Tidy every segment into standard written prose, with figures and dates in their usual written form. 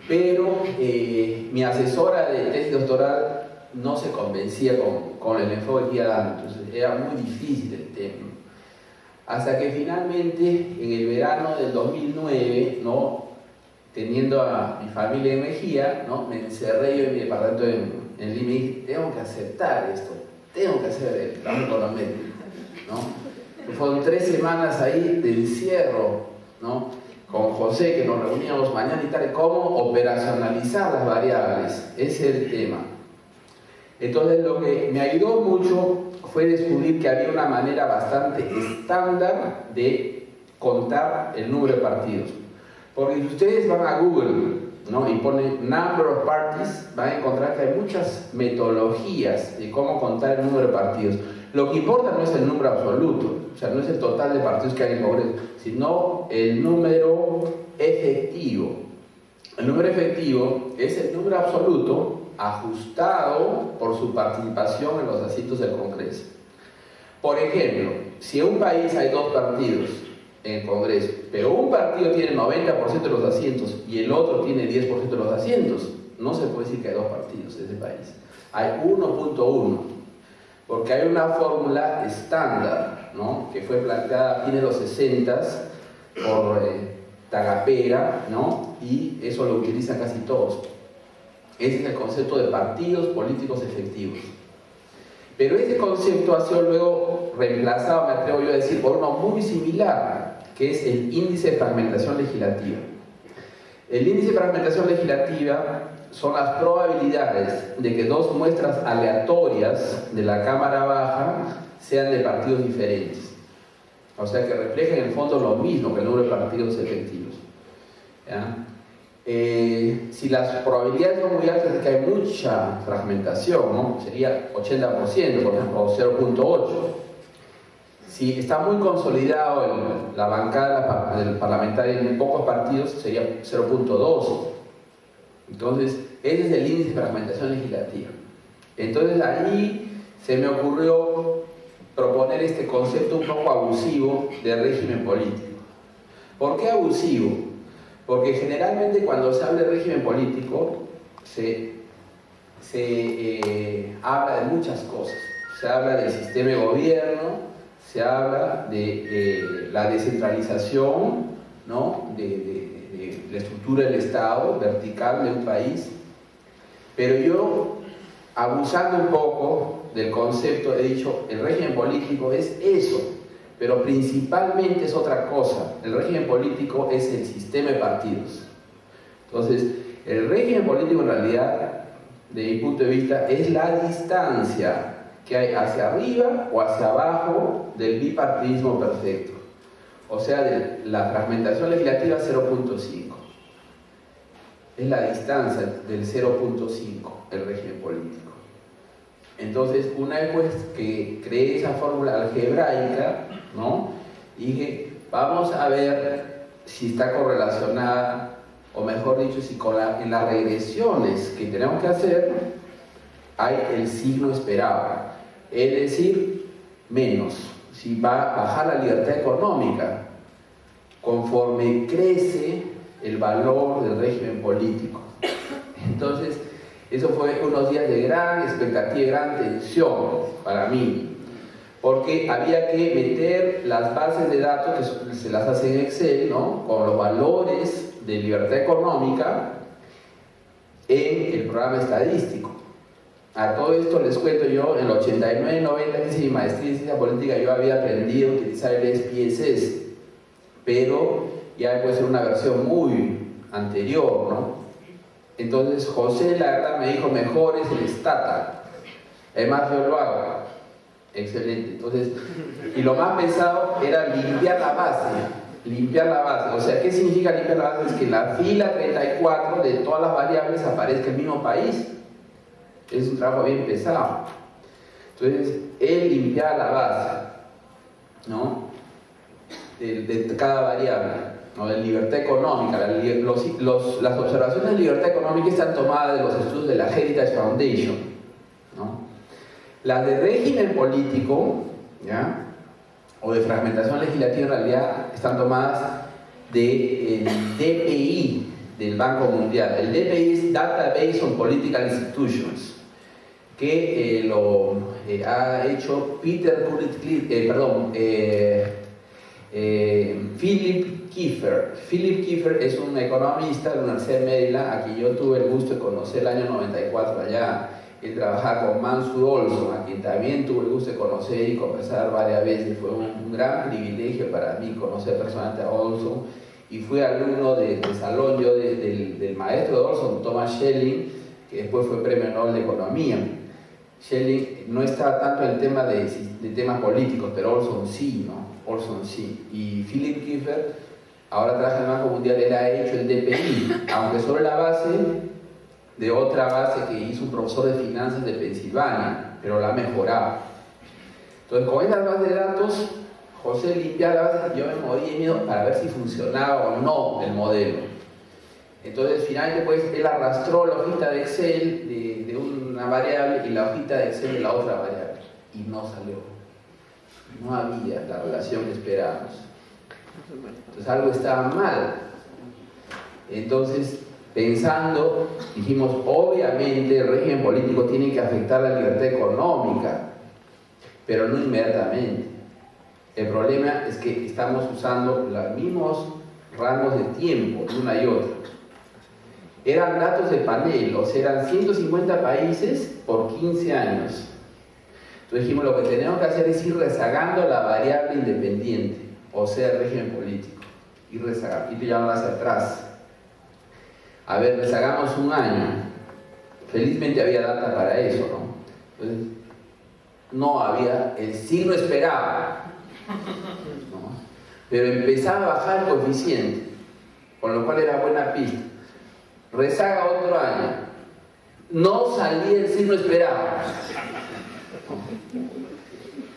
pero mi asesora de tesis doctoral no se convencía con el enfoque que iba dando, entonces era muy difícil el tema. Hasta que finalmente, en el verano del 2009, ¿no?, teniendo a mi familia en Mejía, ¿no?, me encerré yo en mi departamento en Lima y dije, tengo que aceptar esto, tengo que hacer el trabajo econométrico, ¿no? Fueron 3 semanas ahí de encierro, ¿no?, con José, que nos reuníamos mañana y tarde, cómo operacionalizar las variables, ese es el tema. Entonces lo que me ayudó mucho fue descubrir que había una manera bastante estándar de contar el número de partidos. Porque si ustedes van a Google, ¿no?, y ponen number of parties, van a encontrar que hay muchas metodologías de cómo contar el número de partidos. Lo que importa no es el número absoluto, o sea, no es el total de partidos que hay en el Congreso, sino el número efectivo. El número efectivo es el número absoluto ajustado por su participación en los asientos del Congreso. Por ejemplo, si en un país hay 2 partidos en el Congreso, pero un partido tiene 90% de los asientos y el otro tiene 10% de los asientos, no se puede decir que hay 2 partidos en ese país. Hay 1.1, porque hay una fórmula estándar, ¿no?, que fue planteada a fines de los 60s por Tagapera, ¿no?, y eso lo utilizan casi todos. Ese es el concepto de partidos políticos efectivos. Pero ese concepto ha sido luego reemplazado, me atrevo yo a decir, por uno muy similar, que es el índice de fragmentación legislativa. El índice de fragmentación legislativa son las probabilidades de que 2 muestras aleatorias de la Cámara Baja sean de partidos diferentes. O sea, que reflejan en el fondo lo mismo que el número de partidos efectivos. ¿Ya? Si las probabilidades son muy altas de que hay mucha fragmentación, ¿no?, sería 80%, por ejemplo, o 0.8. Si está muy consolidado la bancada del parlamentario en pocos partidos, sería 0.2. Entonces, ese es el índice de fragmentación legislativa. Entonces, ahí se me ocurrió proponer este concepto un poco abusivo de régimen político. ¿Por qué abusivo? Porque generalmente cuando se habla de régimen político se habla de muchas cosas. Se habla del sistema de gobierno, se habla de la descentralización, ¿no?, de la estructura del Estado, vertical de un país. Pero yo, abusando un poco del concepto, he dicho, el régimen político es eso, pero principalmente es otra cosa. El régimen político es el sistema de partidos. Entonces, el régimen político en realidad, de mi punto de vista, es la distancia que hay hacia arriba o hacia abajo del bipartidismo perfecto. O sea, de la fragmentación legislativa 0.5. Es la distancia del 0.5, el régimen político. Entonces, una vez pues que creé esa fórmula algebraica, ¿no?, dije, vamos a ver si está correlacionada, o mejor dicho, si en las regresiones que tenemos que hacer hay el signo esperado, es decir, menos, si va a bajar la libertad económica conforme crece el valor del régimen político. Entonces, eso fue unos días de gran expectativa y gran tensión para mí, porque había que meter las bases de datos que se las hace en Excel, ¿no?, con los valores de libertad económica en el programa estadístico. A todo esto les cuento yo, en el 89-90 que hice mi maestría en ciencia política, yo había aprendido a utilizar el SPSS, pero ya puede ser una versión muy anterior, ¿no? Entonces José, la verdad, me dijo, mejor es el Stata. Además yo lo hago. Excelente. Entonces, y lo más pesado era limpiar la base. Limpiar la base. O sea, ¿qué significa limpiar la base? Es que en la fila 34 de todas las variables aparezca el mismo país. Es un trabajo bien pesado. Entonces, él limpiar la base, ¿no?, de cada variable, ¿no?, de libertad económica. Las observaciones de libertad económica están tomadas de los estudios de la Heritage Foundation, ¿no? Las de régimen político, ¿ya?, o de fragmentación legislativa, en realidad están tomadas del DPI, del Banco Mundial. El DPI es Database on Political Institutions, que lo ha hecho Philip Kiefer. Philip Kiefer es un economista de la Universidad de Maryland, a quien yo tuve el gusto de conocer el año 94 allá. Él trabajaba con Mansur Olson, a quien también tuve el gusto de conocer y conversar varias veces. Fue un gran privilegio para mí conocer personalmente a Olson, y fui alumno de salón yo del maestro de Olson, Thomas Schelling, que después fue premio Nobel de Economía. Schelling no está tanto en el tema de temas políticos, pero Olson sí, ¿no? Olson sí. Y Philip Kiefer ahora trabaja en el Banco Mundial. Él ha hecho el DPI, aunque sobre la base de otra base que hizo un profesor de finanzas de Pensilvania, pero la ha mejorado. Entonces, con estas bases de datos, José limpiaba la base, yo me morí de miedo para ver si funcionaba o no el modelo. Entonces, finalmente, pues, él arrastró la hojita de Excel de una variable y la hojita de Excel de la otra variable, y no salió. No había la relación que esperábamos. Entonces, algo estaba mal. Entonces, pensando, dijimos, obviamente el régimen político tiene que afectar la libertad económica, pero no inmediatamente. El problema es que estamos usando los mismos rangos de tiempo de una y otra. Eran datos de panel, o sea, eran 150 países por 15 años. Entonces dijimos, lo que tenemos que hacer es ir rezagando la variable independiente, o sea, el régimen político, ir rezagando, ir llevando hacia atrás. A ver, rezagamos un año. Felizmente había data para eso, ¿no? Entonces, no había el signo esperado, ¿no? Pero empezaba a bajar el coeficiente, con lo cual era buena pista. Rezaga otro año, no salía el signo esperado,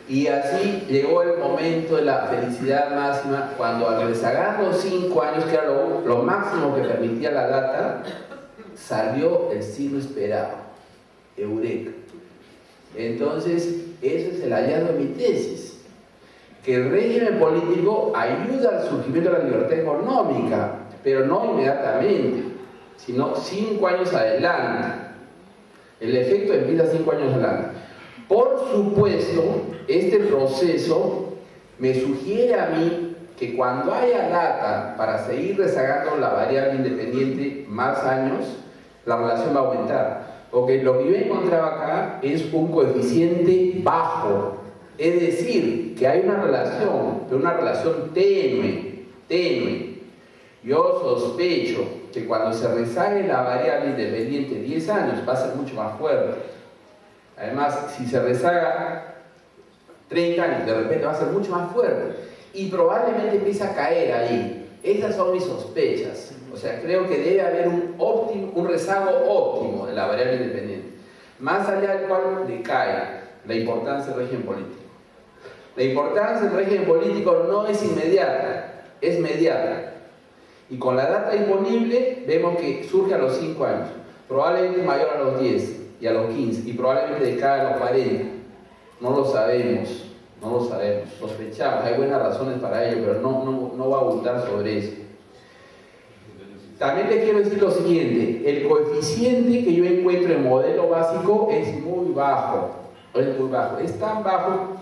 y así llegó el momento de la felicidad máxima, cuando al rezagar los 5 años, que era lo máximo que permitía la data, salió el signo esperado. Eureka. Entonces, ese es el hallazgo de mi tesis, que el régimen político ayuda al surgimiento de la libertad económica, pero no inmediatamente, sino 5 años adelante. El efecto empieza 5 años adelante. Por supuesto, este proceso me sugiere a mí que cuando haya data para seguir rezagando la variable independiente más años, la relación va a aumentar. Porque lo que yo encontraba acá es un coeficiente bajo, es decir, que hay una relación, pero una relación tenue. Yo sospecho que cuando se rezague la variable independiente 10 años va a ser mucho más fuerte. Además, si se rezaga 30 años, de repente va a ser mucho más fuerte. Y probablemente empiece a caer ahí. Esas son mis sospechas. O sea, creo que debe haber un rezago óptimo de la variable independiente, más allá del cual decae la importancia del régimen político. La importancia del régimen político no es inmediata, es mediata. Y con la data disponible vemos que surge a los 5 años, probablemente mayor a los 10 y a los 15, y probablemente decae a los 40. No lo sabemos, sospechamos, hay buenas razones para ello, pero no va a abundar sobre eso. También les quiero decir lo siguiente, el coeficiente que yo encuentro en modelo básico es muy bajo, es tan bajo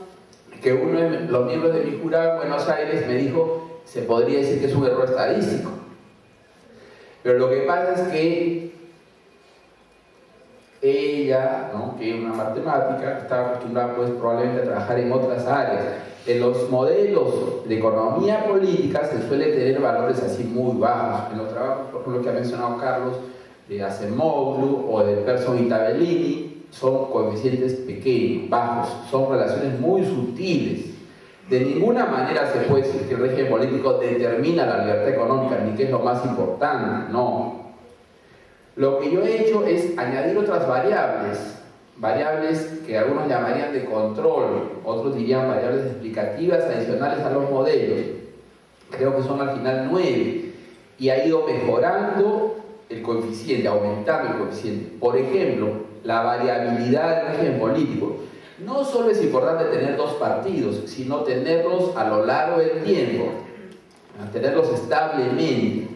que uno de los miembros de mi jurado en Buenos Aires me dijo, se podría decir que es un error estadístico. Pero lo que pasa es que ella, ¿no?, que es una matemática, está acostumbrada pues probablemente a trabajar en otras áreas. En los modelos de economía política se suele tener valores así muy bajos. En los trabajos, por ejemplo, que ha mencionado Carlos, de Acemoglu o de Persson y Tabellini, son coeficientes pequeños, bajos, son relaciones muy sutiles. De ninguna manera se puede decir que el régimen político determina la libertad económica, ni que es lo más importante, no. Lo que yo he hecho es añadir otras variables que algunos llamarían de control, otros dirían variables explicativas adicionales a los modelos. Creo que son al final 9, y ha ido mejorando el coeficiente, aumentando el coeficiente. Por ejemplo, la variabilidad del régimen político. No solo es importante tener 2 partidos, sino tenerlos a lo largo del tiempo, tenerlos establemente.